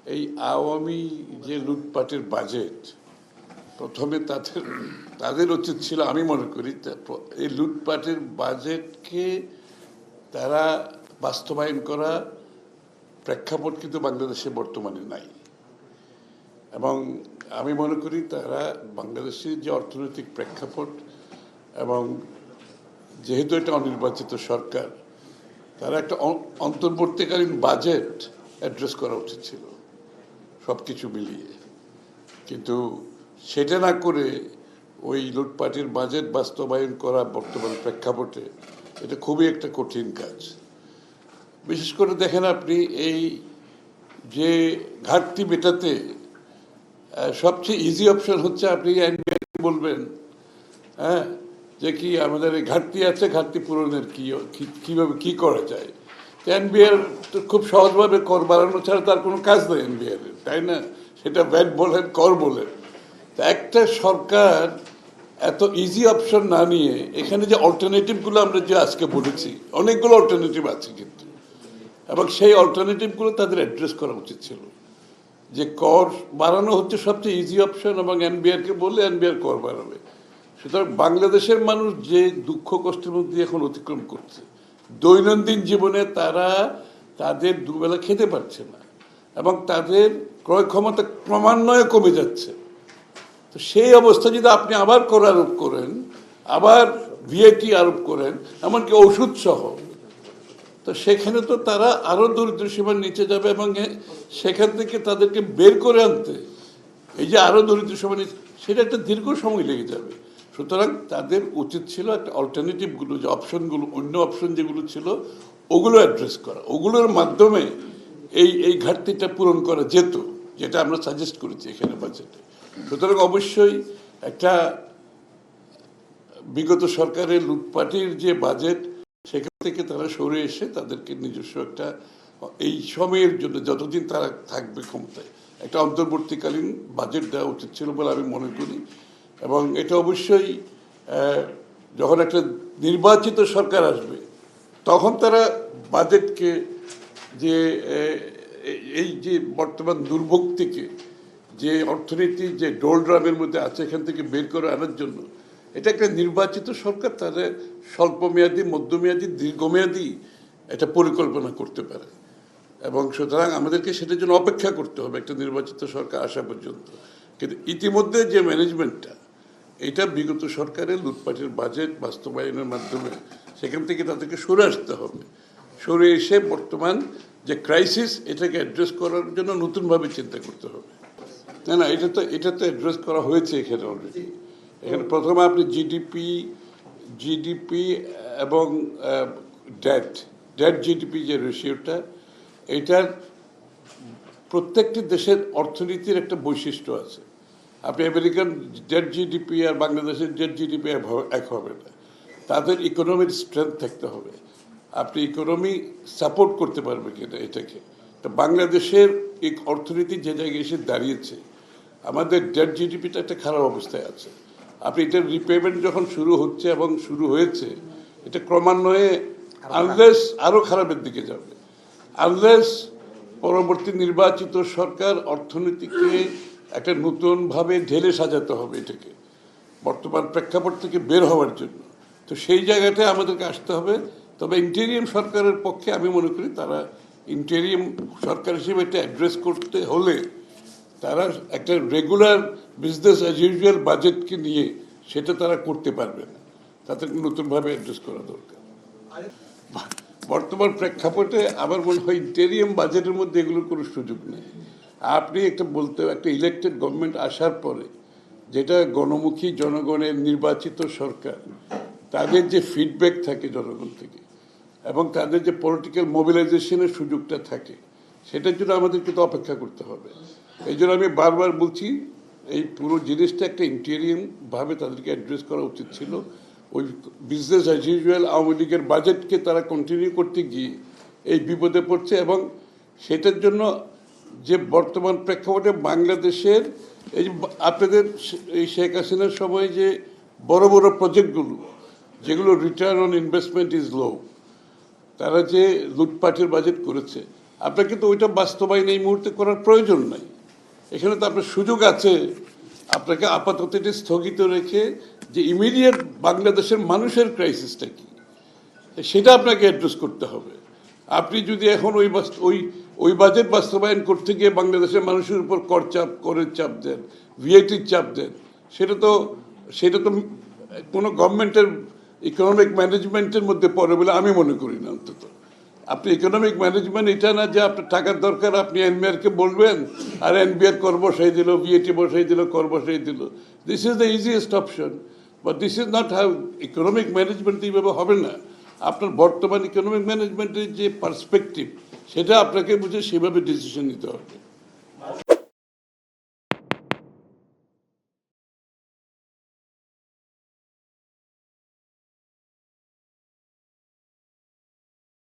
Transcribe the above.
এই আওয়ামী যে লুটপাটের বাজেট, প্রথমে তাদের উচিত ছিল, আমি মনে করি এই লুটপাটের বাজেটকে তারা বাস্তবায়ন করা প্রেক্ষাপট কিন্তু বাংলাদেশে বর্তমানে নাই। এবং আমি মনে করি তারা বাংলাদেশের যে অর্থনৈতিক প্রেক্ষাপট এবং যেহেতু এটা অনির্বাচিত সরকার, তারা একটা অন্তর্বর্তীকালীন বাজেট অ্যাড্রেস করা উচিত ছিল সব কিছু মিলিয়ে। কিন্তু সেটা না করে ওই লুটপাটের বাজেট বাস্তবায়ন করা বর্তমান প্রেক্ষাপটে এটা খুবই একটা কঠিন কাজ। বিশেষ করে দেখেন আপনি, এই যে ঘাটতি মেটাতে সবচেয়ে ইজি অপশন হচ্ছে আপনি এনবিআরকে বলবেন, হ্যাঁ, যে কি আমাদের এই ঘাটতি আছে, ঘাটতি পূরণের কীভাবে কী করা যায়। এনবিআর তো খুব সহজভাবে কর বাড়ানো ছাড়া তার কোনো কাজ নেই এনবিআর, তাই না? সেটা ভ্যাট বলেন, কর বলেন। তা একটা সরকার এত ইজি অপশন না নিয়ে এখানে যে অল্টারনেটিভগুলো আমরা যে আজকে বলেছি, অনেকগুলো অল্টারনেটিভ আছে কিন্তু, এবং সেই অল্টারনেটিভগুলো তাদের অ্যাড্রেস করা উচিত ছিল। যে কর বাড়ানো হচ্ছে সবচেয়ে ইজি অপশন এবং এনবিআরকে বললে এনবিআর কর বাড়াবে। সুতরাং বাংলাদেশের মানুষ যে দুঃখ কষ্টের মধ্যে এখন অতিক্রম করছে, দৈনন্দিন জীবনে তারা তাদের দুবেলা খেতে পারছে না এবং তাদের ক্রয় ক্ষমতা ক্রমান্বয়ে কমে যাচ্ছে। তো সেই অবস্থা যদি আপনি আবার কর আরোপ করেন, আবার ভিএটি আরোপ করেন, এমনকি ওষুধ সহ, তো সেখানে তো তারা আরো দরিদ্র সীমার নিচে যাবে এবং সেখান থেকে তাদেরকে বের করে আনতে এই যে আরো দরিদ্র সীমার নিচে, সেটা একটা দীর্ঘ সময় লেগে যাবে। সুতরাং তাদের উচিত ছিল একটা অল্টারনেটিভগুলো, যে অপশনগুলো, অন্য অপশন যেগুলো ছিল ওগুলো অ্যাড্রেস করা, ওগুলোর মাধ্যমে এই ঘাটতিটা পূরণ করা যেত, যেটা আমরা সাজেস্ট করেছি এখানে বাজেটে। সুতরাং অবশ্যই একটা বিগত সরকারের লুটপাটের যে বাজেট, সেখান থেকে তারা সরে এসে তাদেরকে নিজস্ব একটা, এই সময়ের জন্য যতদিন তারা থাকবে ক্ষমতায়, একটা অন্তর্বর্তীকালীন বাজেট দেওয়া উচিত ছিল বলে আমি মনে করি। এবং এটা অবশ্যই যখন একটা নির্বাচিত সরকার আসবে তখন তারা বাজেটকে যে এই যে বর্তমান দুর্ভোগ থেকে, যে অর্থনীতি যে ডোলড্রামের মধ্যে আছে, এখান থেকে বের করে আনার জন্য এটা একটা নির্বাচিত সরকার তাদের স্বল্পমেয়াদী, মধ্যমেয়াদী, দীর্ঘমেয়াদী একটা পরিকল্পনা করতে পারে। এবং সুতরাং আমাদেরকে সেটার জন্য অপেক্ষা করতে হবে একটা নির্বাচিত সরকার আসা পর্যন্ত। কিন্তু ইতিমধ্যে যে ম্যানেজমেন্টটা, এটা বিগত সরকারের লুটপাটের বাজেট বাস্তবায়নের মাধ্যমে সেখান থেকে তাদেরকে সরে আসতে হবে। সরে এসে বর্তমান যে ক্রাইসিস, এটাকে অ্যাড্রেস করার জন্য নতুনভাবে চিন্তা করতে হবে। না না, এটা তো অ্যাড্রেস করা হয়েছে এখানে অলরেডি। এখানে প্রথমে আপনি জিডিপি এবং ডেট জিডিপি যে রেশিওটা, এটার প্রত্যেকটি দেশের অর্থনীতির একটা বৈশিষ্ট্য আছে। আপনি আমেরিকান ডেট জিডিপি আর বাংলাদেশের ডেট জিডিপি এক হবে না। তাদের ইকোনমির স্ট্রেংথ থাকতে হবে, আপনি ইকোনমি সাপোর্ট করতে পারবে কিনা এটাকে। তো বাংলাদেশের এই অর্থনীতি যে জায়গায় এসে দাঁড়িয়েছে, আমাদের ডেট জিডিপিটা একটা খারাপ অবস্থায় আছে। আপনি এটার রিপেমেন্ট যখন শুরু হচ্ছে এবং শুরু হয়েছে, এটা ক্রমান্বয়ে আনলেস আরও খারাপের দিকে যাবে, আনলেস পরবর্তী নির্বাচিত সরকার অর্থনীতিকে একটা নতুনভাবে ঢেলে সাজাতে হবে এটাকে বর্তমান প্রেক্ষাপট থেকে বের হওয়ার জন্য। তো সেই জায়গাটায় আমাদেরকে আসতে হবে। তবে ইন্টেরিয়াম সরকারের পক্ষে আমি মনে করি তারা ইন্টেরিয়াম সরকার হিসেবে এটা অ্যাড্রেস করতে হলে তারা একটা রেগুলার বিজনেস অ্যাজ ইউজুয়াল বাজেটকে নিয়ে সেটা তারা করতে পারবে না, তাদেরকে নতুনভাবে অ্যাড্রেস করা দরকার। বর্তমান প্রেক্ষাপটে আমার মনে হয় ইন্টেরিয়াম বাজেটের মধ্যে এগুলোর কোনো সুযোগ নেই। আপনি একটা ইলেকটেড গভর্নমেন্ট আসার পরে, যেটা গণমুখী জনগণের নির্বাচিত সরকার, তাদের যে ফিডব্যাক থাকে জনগণ থেকে এবং তাদের যে পলিটিক্যাল মোবিলাইজেশনের সুযোগটা থাকে, সেটার জন্য আমাদেরকে তো অপেক্ষা করতে হবে। এই জন্য আমি বারবার বলছি, এই পুরো জিনিসটা একটা ইন্টেরিয়ামভাবে তাদেরকে অ্যাড্রেস করা উচিত ছিল। ওই বিজনেস অ্যাজ ইউজুয়াল আওয়ামী লীগের বাজেটকে তারা কন্টিনিউ করতে গিয়ে এই বিপদে পড়ছে। এবং সেটার জন্য যে বর্তমান প্রেক্ষাপটে বাংলাদেশের এই যে আপনাদের এই শেখ হাসিনার সময় যে বড় বড় প্রজেক্টগুলো, যেগুলো return on investment is low, তারা যে লুটপাটের বাজেট করেছে, আপনাকে তো ওইটা বাস্তবায়ন এই মুহূর্তে করার প্রয়োজন নাই। এখানে তো আপনার সুযোগ আছে, আপনাকে আপাতত এটি স্থগিত রেখে যে ইমিডিয়েট বাংলাদেশের মানুষের ক্রাইসিসটা কি সেটা আপনাকে অ্যাড্রেস করতে হবে। আপনি যদি এখন ওই বাজেট বাস্তবায়ন করতে গিয়ে বাংলাদেশের মানুষের উপর করের চাপ দেন, ভিআইটির চাপ দেন, সেটা তো কোনো গভর্নমেন্টের ইকোনমিক ম্যানেজমেন্টের মধ্যে পড়ে বলে আমি মনে করি না। অন্তত আপনি ইকোনমিক ম্যানেজমেন্ট এটা না যে আপনার টাকার দরকার আপনি এনবিআরকে বলবেন আর এনবিআর কর বসাই দিল, ভিএটি বসাই দিল, কর বসাই দিল। This is the easiest option, but this is not how economic management. এইভাবে হবে না। আপনার বর্তমান ইকোনমিক ম্যানেজমেন্টের যে পার্সপেক্টিভ সেটা আপনাকে বুঝে সেভাবে ডিসিশন নিতে হবে।